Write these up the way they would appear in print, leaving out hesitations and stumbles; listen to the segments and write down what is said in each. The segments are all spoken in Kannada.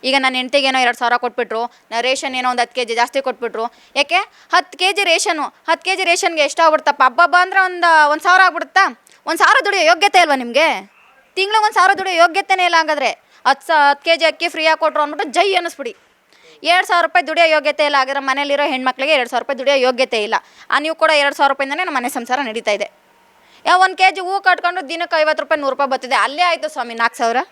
ಈಗ ನನ್ನ ಹೆಂಡ್ತಿಗೆ ಏನೋ 2,000 ಕೊಟ್ಬಿಟ್ರು, ರೇಷನ್ ಏನೋ ಒಂದು 10 kg ಜಾಸ್ತಿ ಕೊಟ್ಬಿಟ್ರು. ಯಾಕೆ 10 kg ರೇಷನು, 10 kg ರೇಷನ್ಗೆ ಎಷ್ಟಾಗ್ಬಿಡುತ್ತಪ್ಪ? ಹಬ್ಬ ಅಂದರೆ ಒಂದು 1,000 ಆಗ್ಬಿಡುತ್ತಾ? 1,000 ದುಡಿಯೋ ಯೋಗ್ಯತೆ ಇಲ್ವಾ ನಿಮಗೆ? ತಿಂಗ್ಳಿಗೆ 1,000 ದುಡಿಯೋ ಯೋಗ್ಯತೆನೇ ಇಲ್ಲ. ಹಂಗಾದ್ರೆ 10 kg ಅಕ್ಕಿ ಫ್ರೀಯಾಗಿ ಕೊಟ್ಟರು ಅಂದ್ಬಿಟ್ಟು ಜೈ ಅನ್ನಿಸ್ಬಿಡಿ. 2,000 ರೂಪಾಯಿ ದುಡಿಯೋ ಯೋಗ್ಯತೆ ಇಲ್ಲ. ಹಾಗಾದ್ರೆ ಮನೇಲಿರೋ ಹೆಣ್ಮಕ್ಳಿಗೆ 2,000 ರೂಪಾಯಿ ದುಡಿಯೋ ಯೋಗ್ಯತೆ ಇಲ್ಲ. ನೀವು ಕೂಡ 2,000 ರೂಪಾಯಿಂದನೇ ನಮ್ಮ ಮನೆ ಸಂಸಾರ ನಡೀತಾ ಇದೆ. 1 kg ಹೂವು ಕಟ್ಕೊಂಡು ದಿನಕ್ಕೆ 50 ರೂಪಾಯಿ 100 ರೂಪಾಯಿ ಬರ್ತಿದೆ. ಅಲ್ಲೇ ಆಯಿತು ಸ್ವಾಮಿ 4,000.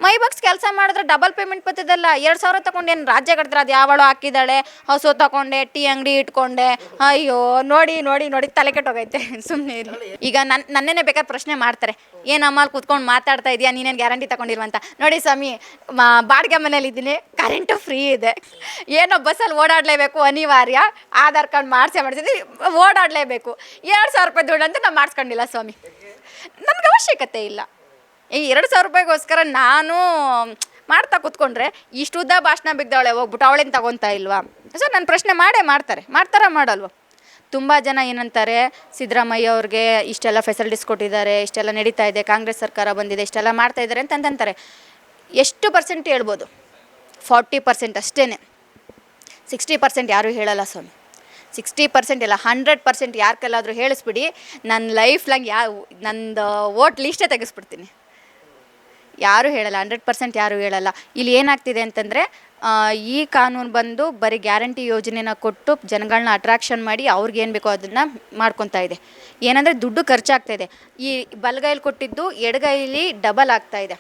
ಮೈ ಬಾಕ್ಸ್ ಕೆಲಸ ಮಾಡಿದ್ರೆ ಡಬಲ್ ಪೇಮೆಂಟ್ ಬರ್ತದಲ್ಲ. 2,000 ತಗೊಂಡೇನು ರಾಜ್ಯ ಕಟ್ತಾರೆ? ಅದು ಯಾವಳು ಹಾಕಿದ್ದಾಳೆ, ಹಸು ತಗೊಂಡೆ, ಟೀ ಅಂಗಡಿ ಇಟ್ಕೊಂಡೆ. ಅಯ್ಯೋ ನೋಡಿ ನೋಡಿ ನೋಡಿ ತಲೆ ಕೆಟ್ಟೋಗೈತೆ. ಸುಮ್ಮನೆ ಇರಲಿ. ಈಗ ನನ್ನೇನೆ ಬೇಕಾದ್ರೆ ಪ್ರಶ್ನೆ ಮಾಡ್ತಾರೆ, ಏನಮ್ಮ ಅಲ್ಲಿ ಕೂತ್ಕೊಂಡು ಮಾತಾಡ್ತಾ ಇದೆಯಾ, ನೀನೇನು ಗ್ಯಾರಂಟಿ ತಗೊಂಡಿಲ್ವಂತ. ನೋಡಿ ಸ್ವಾಮಿ, ಬಾಡಿಗೆ ಮನೇಲಿ ಇದ್ದೀನಿ, ಕರೆಂಟು ಫ್ರೀ ಇದೆ, ಏನೋ ಬಸ್ಸಲ್ಲಿ ಓಡಾಡಲೇಬೇಕು ಅನಿವಾರ್ಯ, ಆಧಾರ್ ಕಾರ್ಡ್ ಮಾಡಿಸಿದ್ವಿ, ಓಡಾಡಲೇಬೇಕು. 2,000 ರೂಪಾಯಿ ದುಡ್ಡು ಅಂತ ನಾವು ಮಾಡಿಸ್ಕೊಂಡಿಲ್ಲ ಸ್ವಾಮಿ, ನಮ್ಗೆ ಅವಶ್ಯಕತೆ ಇಲ್ಲ. ಈ 2,000 ರೂಪಾಯಿಗೋಸ್ಕರ ನಾನು ಮಾಡ್ತಾ ಕೂತ್ಕೊಂಡ್ರೆ ಇಷ್ಟು ಉದ್ದ ಭಾಷಣ ಬಿದ್ದವಳೆ ಹೋಗ್ಬಿಟ್ಟು ಅವಳೇನು ತಗೊತಾ ಇಲ್ವಾ? ಸೊ ನನ್ನ ಪ್ರಶ್ನೆ ಮಾಡ್ತಾರ ಮಾಡಲ್ವ? ತುಂಬ ಜನ ಏನಂತಾರೆ, ಸಿದ್ದರಾಮಯ್ಯ ಅವ್ರಿಗೆ ಇಷ್ಟೆಲ್ಲ ಫೆಸಿಲಿಟೀಸ್ ಕೊಟ್ಟಿದ್ದಾರೆ, ಇಷ್ಟೆಲ್ಲ ನಡೀತಾ ಇದೆ, ಕಾಂಗ್ರೆಸ್ ಸರ್ಕಾರ ಬಂದಿದೆ, ಇಷ್ಟೆಲ್ಲ ಮಾಡ್ತಾ ಇದ್ದಾರೆ ಅಂತಂತಾರೆ. ಎಷ್ಟು ಪರ್ಸೆಂಟ್ ಹೇಳ್ಬೋದು? 40% ಅಷ್ಟೇ. 60% ಯಾರೂ ಹೇಳಲ್ಲ ಸ್ವಾಮಿ. 60% ಇಲ್ಲ, 100% ಯಾರಿಗೆಲ್ಲಾದರೂ ಹೇಳಿಸ್ಬಿಡಿ, ನನ್ನ ಲೈಫ್ ಲಾಂಗ್ ನಂದು ವೋಟ್ ಲೀಸ್ಟೇ ತೆಗೆಸ್ಬಿಡ್ತೀನಿ. ಯಾರೂ ಹೇಳಲ್ಲ, 100% ಯಾರೂ ಹೇಳಲ್ಲ. ಇಲ್ಲಿ ಏನಾಗ್ತಿದೆ ಅಂತಂದರೆ, ಈ ಕಾನೂನು ಬಂದು ಬರೀ ಗ್ಯಾರಂಟಿ ಯೋಜನೆನ ಕೊಟ್ಟು ಜನಗಳನ್ನ ಅಟ್ರಾಕ್ಷನ್ ಮಾಡಿ ಅವ್ರಿಗೇನು ಬೇಕೋ ಅದನ್ನು ಮಾಡ್ಕೊತಾ ಇದೆ. ಏನಂದರೆ ದುಡ್ಡು ಖರ್ಚಾಗ್ತಾಯಿದೆ. ಈ ಬಲಗೈಲಿ ಕೊಟ್ಟಿದ್ದು ಎಡಗೈಲಿ ಡಬಲ್ ಆಗ್ತಾಯಿದೆ.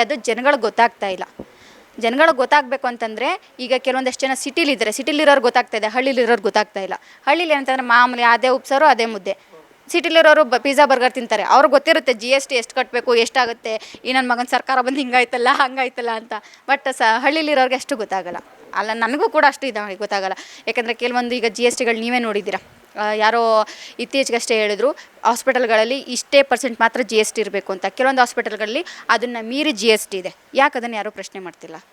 ಅದು ಜನಗಳಿಗೆ ಗೊತ್ತಾಗ್ತಾ ಇಲ್ಲ. ಜನಗಳಿಗೆ ಗೊತ್ತಾಗಬೇಕು ಅಂತಂದರೆ, ಈಗ ಕೆಲವೊಂದಷ್ಟು ಜನ ಸಿಟಿಲಿರೋರು ಗೊತ್ತಾಗ್ತಾಯಿದೆ, ಹಳ್ಳಿಲಿರೋರು ಗೊತ್ತಾಗ್ತಾ ಇಲ್ಲ. ಹಳ್ಳಿಲಿ ಏನಂತಂದರೆ ಮಾಮೂಲಿ ಅದೇ ಉಪ್ಸಾರು ಅದೇ ಮುದ್ದೆ. ಸಿಟಿಲಿರೋರು ಪಿಜ್ಜಾ ಬರ್ಗರ್ ತಿಂತಾರೆ, ಅವ್ರಿಗೆ ಗೊತ್ತಿರುತ್ತೆ GST ಎಷ್ಟು ಕಟ್ಟಬೇಕು, ಎಷ್ಟಾಗುತ್ತೆ, ಈ ನನ್ನ ಮಗನ ಸರ್ಕಾರ ಬಂದು ಹಿಂಗಾಯ್ತಲ್ಲ ಹಂಗಾಯ್ತಲ್ಲ ಅಂತ. ಬಟ್ ಹಳ್ಳಿಲಿರೋರಿಗೆ ಅಷ್ಟು ಗೊತ್ತಾಗಲ್ಲ. ಅಲ್ಲ, ನನಗೂ ಕೂಡ ಅಷ್ಟು ಗೊತ್ತಾಗಲ್ಲ. ಯಾಕಂದರೆ ಕೆಲವೊಂದು ಈಗ GSTಗಳು ನೀವೇ ನೋಡಿದ್ದೀರಾ. ಯಾರೋ ಇತ್ತೀಚೆಗಷ್ಟೇ ಹೇಳಿದ್ರು, ಹಾಸ್ಪಿಟಲ್ಗಳಲ್ಲಿ ಇಷ್ಟೇ % ಮಾತ್ರ GST ಇರಬೇಕು ಅಂತ. ಕೆಲವೊಂದು ಹಾಸ್ಪಿಟಲ್ಗಳಲ್ಲಿ ಅದನ್ನು ಮೀರಿ GST ಇದೆ. ಯಾಕೆ ಅದನ್ನು ಯಾರೂ ಪ್ರಶ್ನೆ ಮಾಡ್ತಿಲ್ಲ?